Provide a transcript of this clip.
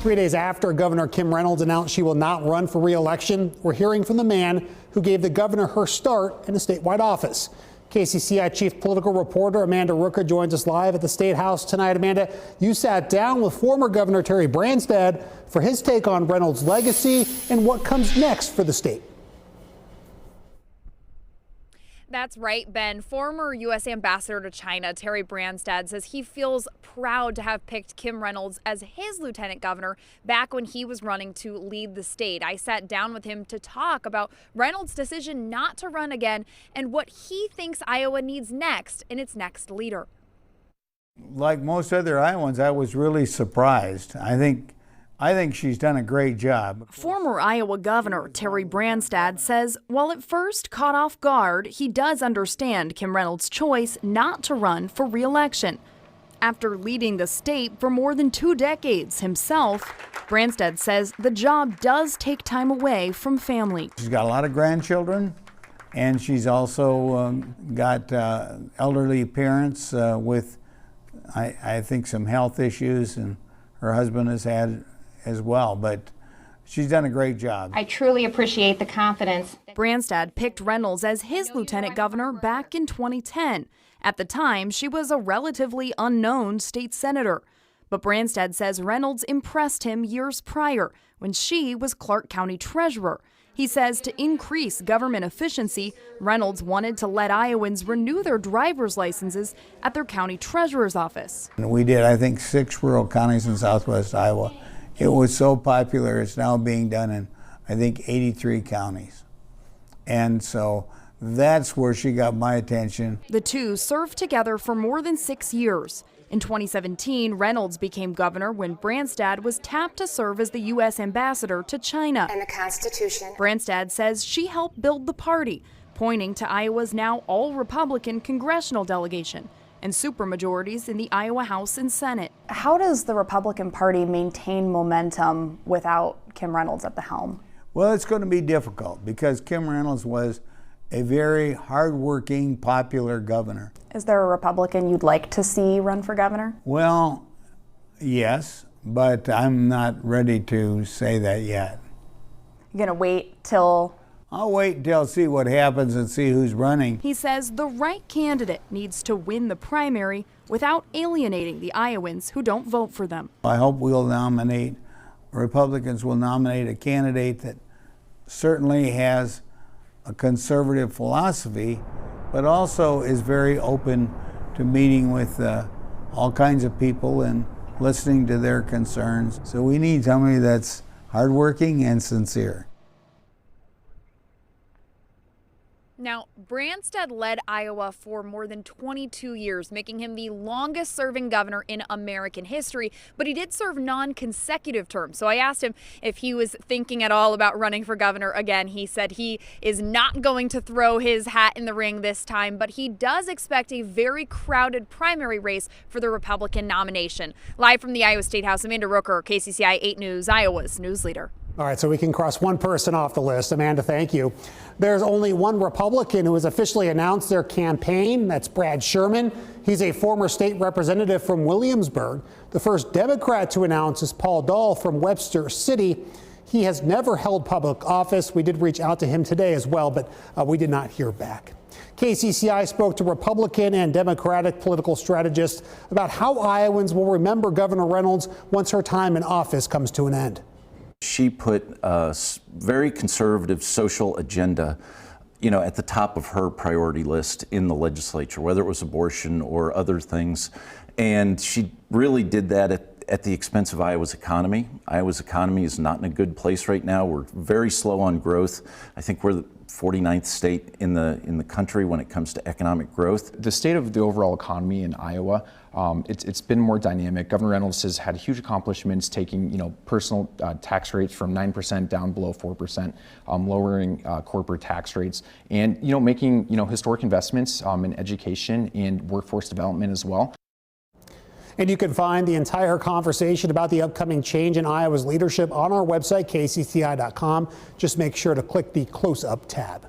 3 days after Governor Kim Reynolds announced she will not run for re-election, we're hearing from the man who gave the governor her start in the statewide office. KCCI chief political reporter Amanda Rooker joins us live at the State House tonight. Amanda, you sat down with former Governor Terry Branstad for his take on Reynolds' legacy and what comes next for the state. That's right, Ben. Former U.S. Ambassador to China Terry Branstad says he feels proud to have picked Kim Reynolds as his lieutenant governor back when he was running to lead the state. I sat down with him to talk about Reynolds' decision not to run again and what he thinks Iowa needs next in its next leader. Like most other Iowans, I was really surprised. I think she's done a great job. Former Iowa Governor Terry Branstad says while at first caught off guard, he does understand Kim Reynolds' choice not to run for re-election. After leading the state for more than 2 decades himself, Branstad says the job does take time away from family. She's got a lot of grandchildren, and she's also got elderly parents with, I think, some health issues, and her husband has had as well, but she's done a great job. I truly appreciate the confidence. Branstad picked Reynolds as his lieutenant governor back in 2010. At the time, she was a relatively unknown state senator. But Branstad says Reynolds impressed him years prior when she was Clark County treasurer. He says to increase government efficiency, Reynolds wanted to let Iowans renew their driver's licenses at their county treasurer's office. And we did, I think, 6 rural counties in southwest Iowa. It was so popular, it's now being done in, I think, 83 counties. And so that's where she got my attention. The two served together for more than 6 years. In 2017, Reynolds became governor when Branstad was tapped to serve as the U.S. ambassador to China. And the Constitution. Branstad says she helped build the party, pointing to Iowa's now all-Republican congressional delegation and supermajorities in the Iowa House and Senate. How does the Republican Party maintain momentum without Kim Reynolds at the helm? Well, it's going to be difficult because Kim Reynolds was a very hardworking, popular governor. Is there a Republican you'd like to see run for governor? Well, yes, but I'm not ready to say that yet. You're going to wait till... I'll wait until see what happens and see who's running. He says the right candidate needs to win the primary without alienating the Iowans who don't vote for them. I hope Republicans will nominate a candidate that certainly has a conservative philosophy, but also is very open to meeting with all kinds of people and listening to their concerns. So we need somebody that's hardworking and sincere. Now, Branstad led Iowa for more than 22 years, making him the longest-serving governor in American history, but he did serve non-consecutive terms. So I asked him if he was thinking at all about running for governor again. He said he is not going to throw his hat in the ring this time, but he does expect a very crowded primary race for the Republican nomination. Live from the Iowa State House, Amanda Rooker, KCCI 8 News, Iowa's news leader. All right, so we can cross one person off the list. Amanda, thank you. There's only one Republican who has officially announced their campaign. That's Brad Sherman. He's a former state representative from Williamsburg. The first Democrat to announce is Paul Dahl from Webster City. He has never held public office. We did reach out to him today as well, but we did not hear back. KCCI spoke to Republican and Democratic political strategists about how Iowans will remember Governor Reynolds once her time in office comes to an end. She put a very conservative social agenda, at the top of her priority list in the legislature, whether it was abortion or other things. And she really did that at the expense of Iowa's economy. Iowa's economy is not in a good place right now. We're very slow on growth. I think we're the 49th state in the country when it comes to economic growth. The state of the overall economy in Iowa, it's been more dynamic. Governor Reynolds has had huge accomplishments, taking personal tax rates from 9% down below 4%, lowering corporate tax rates, and making historic investments in education and workforce development as well. And you can find the entire conversation about the upcoming change in Iowa's leadership on our website, kcci.com. Just make sure to click the Close Up tab.